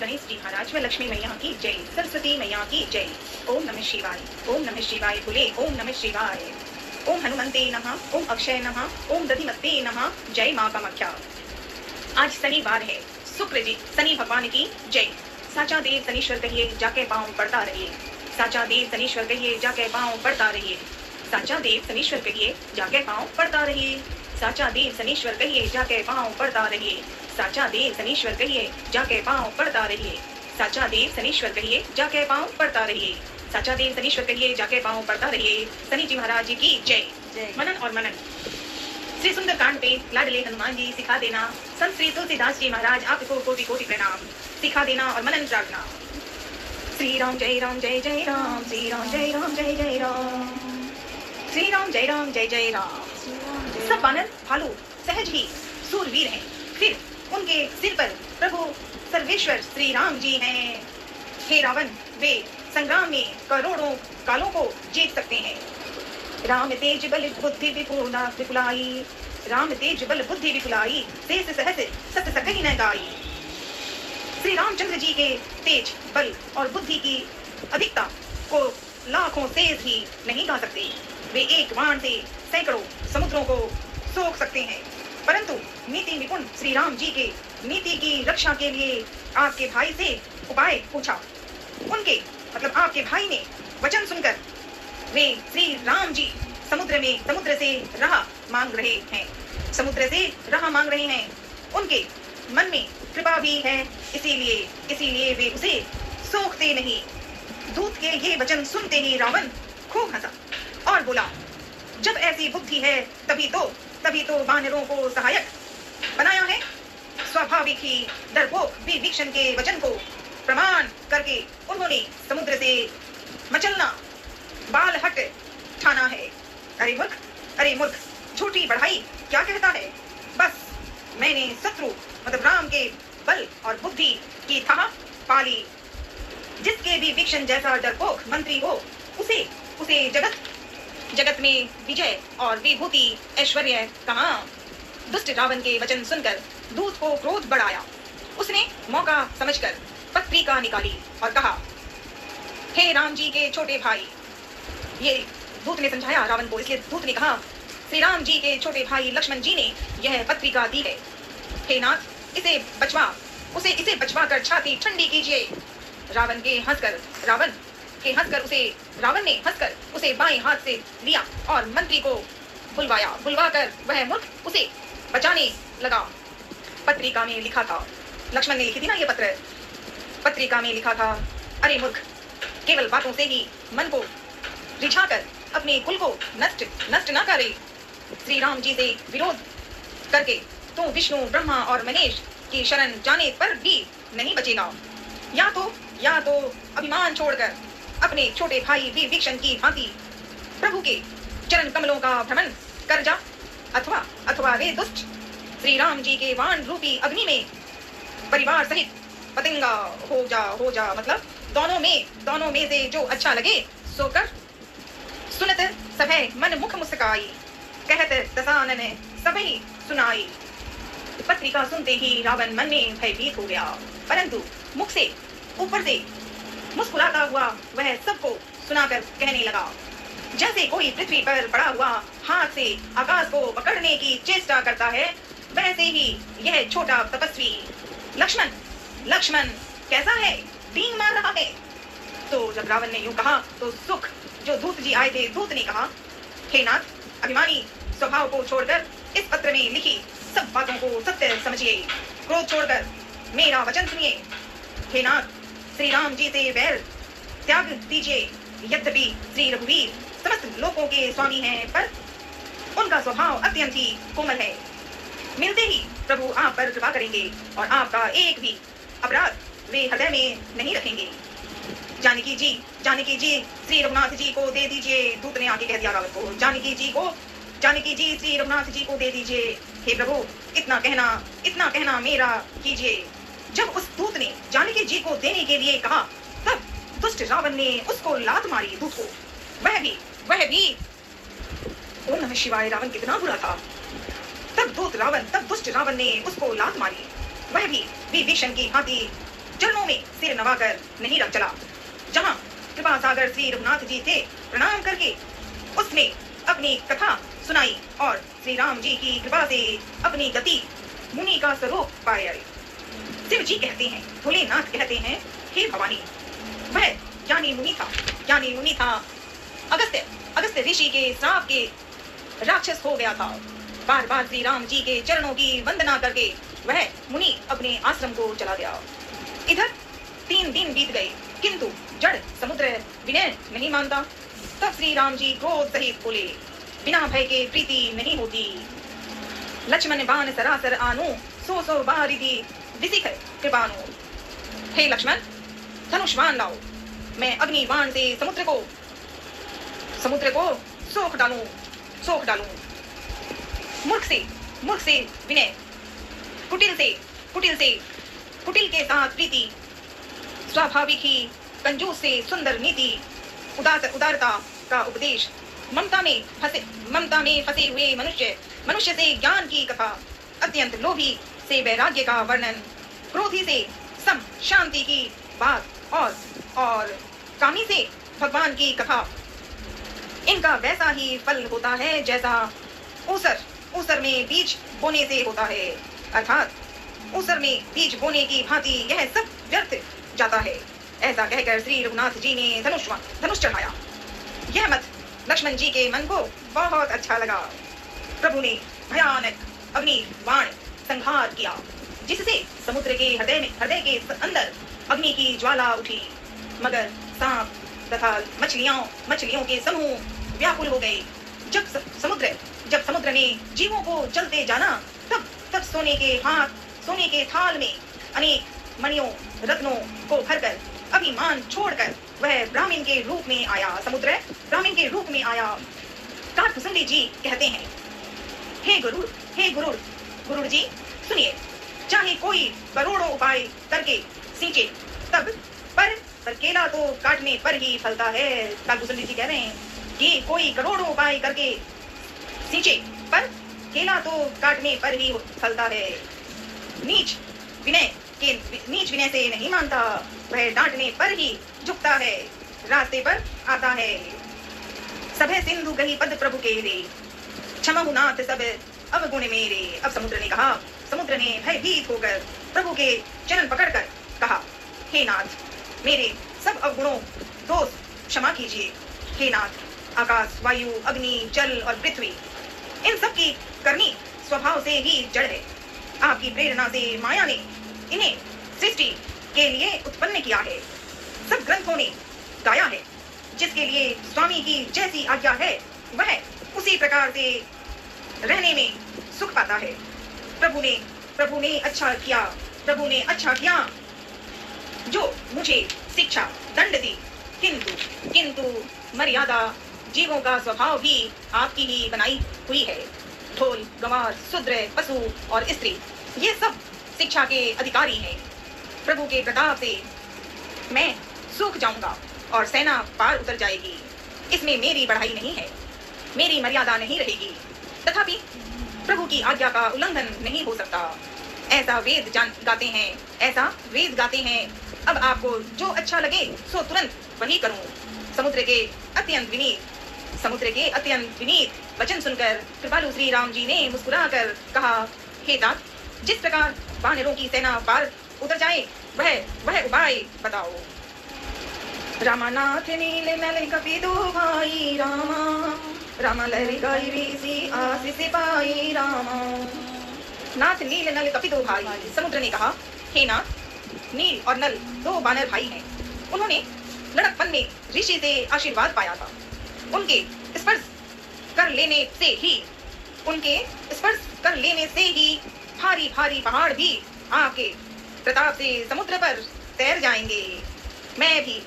गणेश जी महाराज व लक्ष्मी मैया की जय, सरस्वती मैया की जय। ओम नमः शिवाय, ओम नमः शिवाय बोले, ओम नमः शिवाय। ओम हनुमंते नमः, ओम अक्षय नमः, ओम दधिमते नमः। जय माँ कामाख्या। आज शनिवार है, शुक्र जी शनि भगवान की जय। साचा देव शनीश्वर कहिए, जाके पाँव पड़ता रहिए। साचा देव शनीश्वर कहिए, जाके पाँव पड़ता रहिए। साचा देव शनीश्वर कहिए, जाके पाँव पड़ता रहिए। साचा देव शनीश्वर कहिए, जाके पाँव पड़ता रहिए। साचा देव शनीश्वर कहिए, जाके पाँव पड़ता रहिए। साचा देव शनीश्वर कहिए, जाके पाँव पड़ता रहिए। साचा देव शनीश्वर कहिए, जाके पाँव पड़ता रहिए। शनि जी महाराज जी की जय। मनन और मनन। श्री सुंदर कांड पे लाडले हनुमान जी सिखा देना। संत श्री तुलसीदास जी महाराज आपको कोटि कोटि प्रणाम। सिखा देना और मनन प्रार्थना। श्री राम जय राम जय जय राम, श्री राम जय राम जय जय राम, श्री राम जय राम जय जय राम। सब वानर भालू सहज ही सूरवीर हैं, फिर उनके सिर पर प्रभु सर्वेश्वर श्री राम जी हैं। हे रावण, वे संग्राम में करोड़ों कालों को जीत सकते हैं। राम तेज बल बुद्धि विपुलाई, राम तेज बल बुद्धि विपुलाई, शेष सहस सत सकहि न गाई। श्री रामचंद्र जी के तेज बल और बुद्धि की अधिकता को लाखों शेष ही नहीं गा सकते। वे एक बाण से सैकड़ों समुद्रों को सोख सकते हैं। परंतु नीति निपुण श्री राम जी के नीति की रक्षा के लिए आपके भाई से उपाय पूछा। उनके मतलब आपके भाई ने वचन सुनकर वे श्री राम जी समुद्र से राह मांग रहे हैं। समुद्र से राह मांग रहे हैं। उनके मन में कृपा भी है, इसीलिए वे उसे सोखते नहीं। दूत के ये वचन सुनते ही रावण खूब हंसा और बोला, जब ऐसी बुद्धि है तभी तो वानरों को सहायक बनाया है। स्वाभाविक ही डरपोक विभीषण के वचन को प्रमाण करके उन्होंने समुद्र से मचलना बाल हट ठाना है। अरे मूर्ख, झूठी बढ़ाई क्या कहता है। बस मैंने शत्रु मतलब राम के बल और बुद्धि की थाह पाली। जिसके भी विभीषण जैसा डरपोक मंत्री हो, उसे जगत में विजय और विभूति ऐश्वर्य कहाँ। दुष्ट रावण के वचन सुनकर दूत को क्रोध बढ़ाया। उसने मौका समझकर पत्रिका निकाली और कहा, हे राम जी के छोटे भाई। ये दूत ने समझाया रावण को, इसलिए दूत ने कहा, श्री राम जी के छोटे भाई लक्ष्मण जी ने यह पत्रिका दी है। हे नाथ, इसे बचवा कर छाती ठंडी कीजिए। रावण ने हंसकर उसे बाएं हाथ से लिया और मंत्री को बुलवाकर वह मूर्ख उसे बचाने लगा। पत्रिका में लिखा था, लक्ष्मण ने लिखी थी ना ये पत्र। पत्रिका में लिखा था, अरे मूर्ख, केवल बातों से ही मन को रिझाकर अपने कुल को नष्ट न करे। श्री राम जी से विरोध करके तो विष्णु ब्रह्मा और महेश की शरण जाने पर भी नहीं बचेगा। या तो अभिमान छोड़कर अपने छोटे भाई विभीषण की भांति प्रभु के चरण कमलों का भ्रमण कर जा, अथवा वे दुष्ट श्री राम जी के वाण रूपी अग्नि में परिवार सहित पतंगा हो जा। मतलब दोनों में से जो अच्छा लगे सो कर। सुनत सभय मन मुख मुस्काई, कहत दसानन सभई सुनाई। पत्रिका सुनते ही रावण मन में भयभीत हो गया, परंतु मुख से ऊपर से मुस्कुराता हुआ वह सबको सुनाकर कहने लगा, जैसे कोई पृथ्वी पर पड़ा हुआ हाथ से आकाश को पकड़ने की चेष्टा करता है, वैसे ही यह छोटा तपस्वी लक्ष्मण कैसा है, डींग मार रहा है। तो जब रावण ने यूं कहा तो सुख जो दूत जी आए थे, दूत ने कहा, हे नाथ, अभिमानी स्वभाव को छोड़कर इस पत्र में लिखी सब बातों को सत्य समझिए। क्रोध छोड़कर मेरा वचन सुनिए। हे नाथ, श्री राम जी से वैर त्याग दीजिए। यद्यपि श्री रघुवीर समस्त लोकों के स्वामी हैं, पर उनका स्वभाव अत्यंत ही कोमल है। मिलते ही प्रभु आप पर कृपा करेंगे और आपका एक भी अपराध वे हृदय में नहीं रखेंगे। जानकी जी श्री रघुनाथ जी को दे दीजिए। दूत ने आगे कह दिया रावण को, जानकी जी श्री रघुनाथ जी को दे दीजिए। हे प्रभु, इतना कहना मेरा कीजिए। जब उस दूत ने जानकी जी को देने के लिए कहा, तब दुष्ट रावण ने उसको लात मारी दूत को। वह भी ओम नमः शिवाय। रावण कितना बुरा था। तब दुष्ट रावण ने उसको लात मारी। वह भी विभीषण की भांति चरणों में सिर नवाकर नहीं रख चला। जहाँ कृपा सागर श्री रघुनाथ जी थे, प्रणाम करके उसने अपनी कथा सुनाई और श्री राम जी की कृपा से अपनी गति मुनि का स्वरूप पाए। शिव जी कहते हैं, भोलेनाथ कहते हैं, हे भवानी, वह ज्ञानी मुनि था। अगस्त्य ऋषि के श्राप के राक्षस हो गया था। बार बार श्री राम जी के चरणों की वंदना करके वह मुनि अपने आश्रम को चला गया। इधर 3 दिन बीत गए, किंतु जड़ समुद्र विनय नहीं मानता। तब श्री राम जी क्रोध सहित बोले, बिना भय के प्रीति नहीं होती। लक्ष्मण बाण सरासर आनु, सो बारिधि विसिख कृपानु। हे लक्ष्मण, धनुष बाण लाओ, मैं अग्नि बाण से समुद्र को सोख डालूं। मूर्ख से विनय, कुटिल के साथ प्रीति, स्वाभाविक ही कंजूस से सुंदर नीति, उदारता का उपदेश, ममता में फंसे हुए मनुष्य से ज्ञान की कथा, अत्यंत लोभी से वैराग्य का वर्णन, क्रोधी से सम शांति की बात और कामी से भगवान की कथा। इनका वैसा ही फल होता है जैसा ऊसर में बीज बोने से होता है, अर्थात ऊसर में बीज बोने की भांति यह सब व्यर्थ जाता है। ऐसा कहकर श्री रघुनाथ जी ने धनुष चढ़ाया। यह मत लक्ष्मण जी के मन को बहुत अच्छा लगा। प्रभु ने भयानक अग्नि बाण संहार किया, जिससे समुद्र के हृदय के अंदर अग्नि की ज्वाला उठी, मगर सांप तथा मछलियों के समूह व्याकुल हो गए। जब समुद्र ने जीवों को चलते जाना, तब सोने के थाल में अनेक मणियों रत्नों को भरकर अभिमान छोड़कर वह ब्राह्मण के रूप में आया। समुद्र ब्राह्मण के रूप में आया। काठभुजंडी जी कहते हैं, हे गुरुड़ जी सुनिए, चाहे कोई करोड़ों उपाय करके सींचे तब पर केला तो काटने पर ही फलता है। काठभुजंडी जी कह रहे हैं कि कोई करोड़ों उपाय करके सींचे पर केला तो काटने पर ही फलता है। नीच विनय से नहीं मानता, वह डांटने पर ही झुकता है, रास्ते पर आता है। सभे सिंधु गही पद प्रभु के रे, क्षमहु नाथ सब अवगुण मेरे। अब समुद्र ने भयभीत होकर प्रभु के चरण पकड़कर कहा, हे नाथ, मेरे सब अवगुणों दोष क्षमा कीजिए। हे नाथ, आकाश, वायु, अग्नि, जल और पृथ्वी, इन सब की करनी स्वभाव से ही जड़ है। आपकी प्रेरणा से माया ने इन्हें सृष्टि के लिए उत्पन्न किया है। सब ग्रंथों ने गाया है, जिसके लिए स्वामी की जैसी आज्ञा है वह उसी प्रकार से रहने में सुख पाता है। प्रभु ने अच्छा किया जो मुझे शिक्षा दंड दी, किंतु मर्यादा जीवों का स्वभाव भी आपकी ही बनाई हुई है। ढोल, गंवार, शूद्र, पशु और स्त्री, ये सब शिक्षा के अधिकारी हैं। प्रभु के प्रताप से मैं सूख जाऊंगा और सेना पार उतर जाएगी। इसमें मेरी बढ़ाई नहीं है, मेरी मर्यादा नहीं रहेगी, तथापि प्रभु की आज्ञा का उल्लंघन नहीं हो सकता। ऐसा वेद गाते हैं। अब आपको जो अच्छा लगे सो तुरंत वही करूं। समुद्र के अत्यंत विनीत वचन सुनकर कृपालु श्री राम जी ने मुस्कुराकर कहा, हे तात, जिस प्रकार वानरों की सेना पार उतर जाए वह उपाय बताओ। रामानाथ नील नल कपिदो भाई रामा लहरिकाई ऋषि आशीष पाई रामा। नाथ नील नल कपिदो भाई, समुद्र ने कहा, हे नाथ, नील और नल 2 वानर भाई हैं। उन्होंने लड़कपन में ऋषि से आशीर्वाद पाया था। उनके स्पर्श कर लेने से ही भारी भारी पहाड़ भी आपके प्रताप से समुद्र पर तैर जाएंगे। मैं भी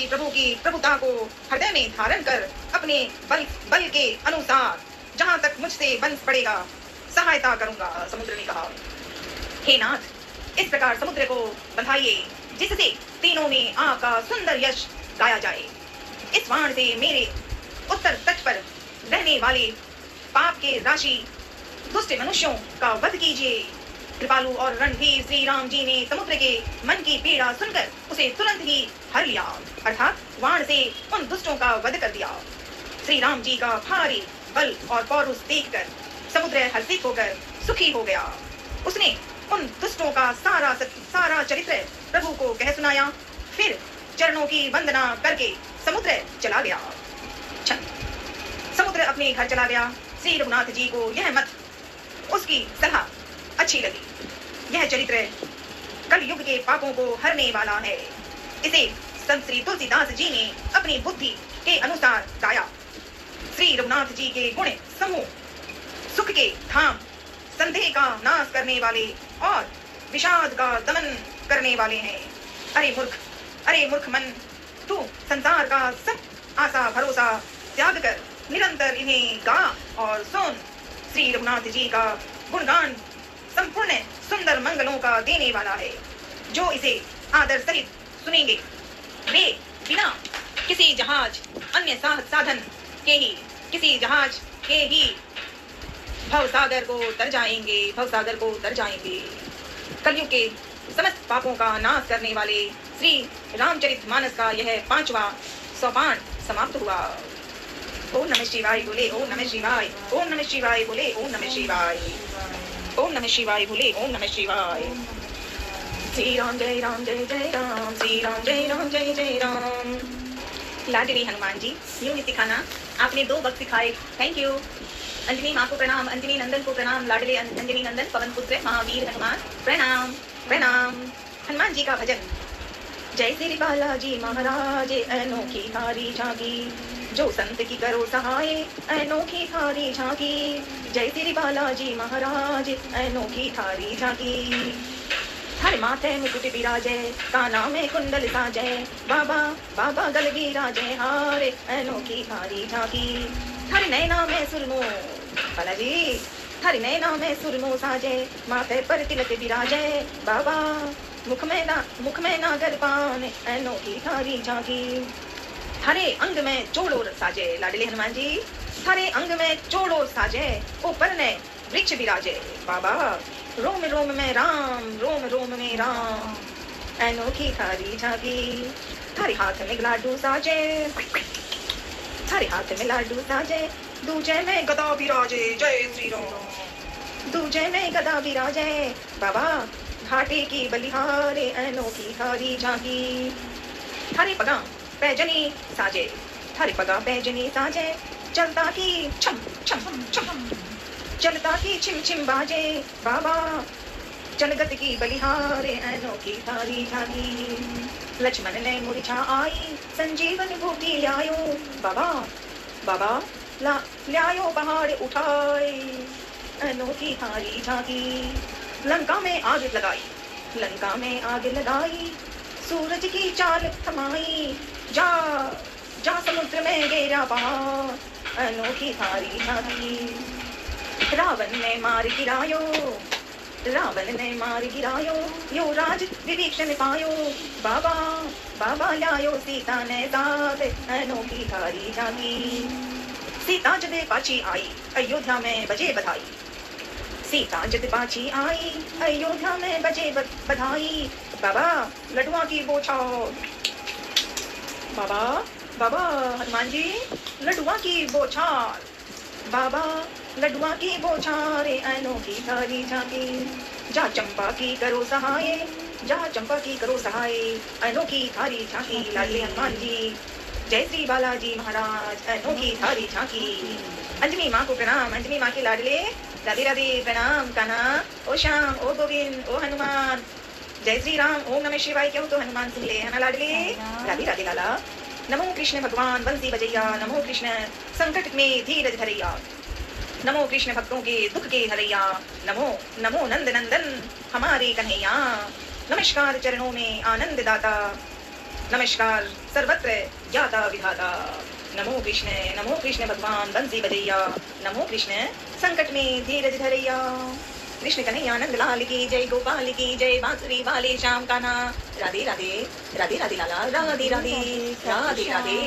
प्रभु की प्रभुता को हृदय में धारण कर अपने बल के अनुसार जहाँ तक मुझसे बन पड़ेगा सहायता करूंगा। समुद्र ने कहा, हे नाथ, इस प्रकार समुद्र को बंधाइए जिससे तीनों में आपका सुंदर यश गाया जाए। इस बाण से मेरे उत्तर तट पर रहने वाले पाप के राशि दुष्ट मनुष्यों का वध कीजिए। कृपालु और रणधीर श्री राम जी ने समुद्र के मन की पीड़ा सुनकर उसे तुरंत ही हर लिया, अर्थात वाण से उन दुष्टों का वध कर दिया। श्री राम जी का भारी बल और पौरुष देखकर समुद्र हर्षित होकर सुखी हो गया। उसने उन दुष्टों का सारा चरित्र प्रभु को कह सुनाया, फिर चरणों की वंदना करके समुद्र चला गया। समुद्र अपने घर चला गया। श्री रघुनाथ जी को यह मत, उसकी सलाह अच्छी लगी। यह चरित्र कलयुग के पापों को हरने वाला है। इसे संत श्री तुलसीदास जी ने अपनी बुद्धि के अनुसार गाया। श्री रघुनाथ जी के गुण समूह सुख के धाम, संदेह का नाश करने वाले और विषाद का दमन करने वाले हैं। अरे मूर्ख मन, तू संसार का सब आशा भरोसा त्याग कर निरंतर इन्हें गा और सुन। श्री रघुनाथ जी का गुणगान संपूर्ण सुंदर मंगलों का देने वाला है। जो इसे आदर सहित सुनेंगे वे बिना किसी जहाज अन्य साधन के ही भवसागर को तर जाएंगे। कलयुग के समस्त पापों का नाश करने वाले श्री रामचरितमानस का यह 5वां सोपान समाप्त हुआ। ओम नमः शिवाय बोले, ओम नमः शिवाय, ओम नमः शिवाय बोले, ओम नमः शिवाय, ओम नमः शिवाय बोले, ओम नमः शिवाय। श्री राम जय राम जय जय राम, श्री राम जय राम जय जय राम। लाडली हनुमान जी, यूं ही सिखाना। आपने 2 वक्त सिखाए, थैंक यू। अंजनी माँ को प्रणाम, अंजनी नंदन को प्रणाम। लाडले अंजनी नंदन पवन पुत्र महावीर हनुमान प्रणाम प्रणाम। हनुमान जी का भजन। जय श्री बालाजी महाराज अनोखी थारी झांकी, जो संत की करो सहाय अनोखी थारी झांकी। जय श्री बालाजी महाराज अनोखी थारी झांकी। हर माथे मुकुट विराजे, काना में कुंडल साजे, बाबा गल गिराजे हारे अनोखी थारी झांकी। हर नैना में सुरनो बालाजी, हर नैना में सुरनो साजे, माथे पर तिलक विराजे, बाबा मुख में नागर पान अनोखी थारी झांकी। हरे अंग में चोलो साजे, लाडले हनुमान जी, हरे अंग में चोलो साजे, ऊपर ने वृक्ष विराजे, बाबा रोम रोम में राम, रोम रोम में राम अनोखी थारी झांकी। थारे हाथ में लाडू साजे, थारे हाथ में लाडू साजे, दूजे में गदा विराजे, जय श्री राम। दूजे में गदा विराजे, बाबा घाटे की बलिहारे अनोखी थारी झांकी। थारे पगा पैजनी साजे, थारे पगा पैजनी साजे, चलता की छम छम छम, चलता की छिम छिम बाजे, बाबा जनगत की बलिहारे अनोखी थारी झांकी। लक्ष्मण ने मूर्छा आई, संजीवन बूटी ल्यायो, बाबा ल्यायो पहाड़ उठाए अनोखी थारी झांकी। लंका में आग लगाई, सूरज की चाल थमाई, जा समुद्र में गिरा पहाड़ अनोखी थारी झांकी। रावण ने मार गिरायो, यो राज विभीषण पायो, बाबा लायो सीता ने साथ अनोखी थारी झांकी। सीता जब पाछी आई, अयोध्या में बजे बधाई, सीता जब पाछी आई, अयोध्या में बजे बधाई, बाबा लड्डुआ की बौछार, बाबा हनुमान जी लड्डुआ की बौछार, बाबा लड्डुआ की बौछार अनोखी थारी झांकी। जा चंपा की करो सहाय अनोखी थारी झांकी। लाडले हनुमान जी, जय श्री बालाजी महाराज अनोखी थारी झांकी। अंजनी माँ को प्रणाम, अंजनी माँ के लाडले राधे राधे प्रणाम। कान्हा ओ श्याम, ओ गोविंद, ओ हनुमान, जय श्री राम। ओम नमः शिवाय क्यों तो हनुमान सुन ले, है ना लाडले। राधे राधे लाला। नमो कृष्ण भगवान बंसी बजैया, नमो कृष्ण संकट में धीरज धरैया, नमो कृष्ण भक्तों के दुख के हरैया, नमो नंद नंदन हमारे कन्हैया। नमस्कार चरणों में आनंद दाता, नमस्कार सर्वत्र ज्ञाता विधाता। नमो कृष्ण भगवान बंसी बजैया, नमो कृष्ण संकट में धीरज धरैया। कृष्ण कन्हैया नंद लाल की जय, गोपाल की जय, बांसुरी वाले श्याम कान्हा। राधे राधे, राधे राधे लाला, राधे राधे, राधे राधे।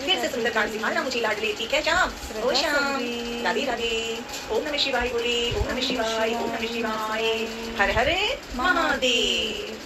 फिर से सुंदरकांड सिखाना मुझे लाडले, ठीक है श्याम, ओ श्याम। राधे राधे। ओम नमः शिवाय बोले, ओम नमः शिवाय, ओम नमः शिवाय। हर हर महादेव।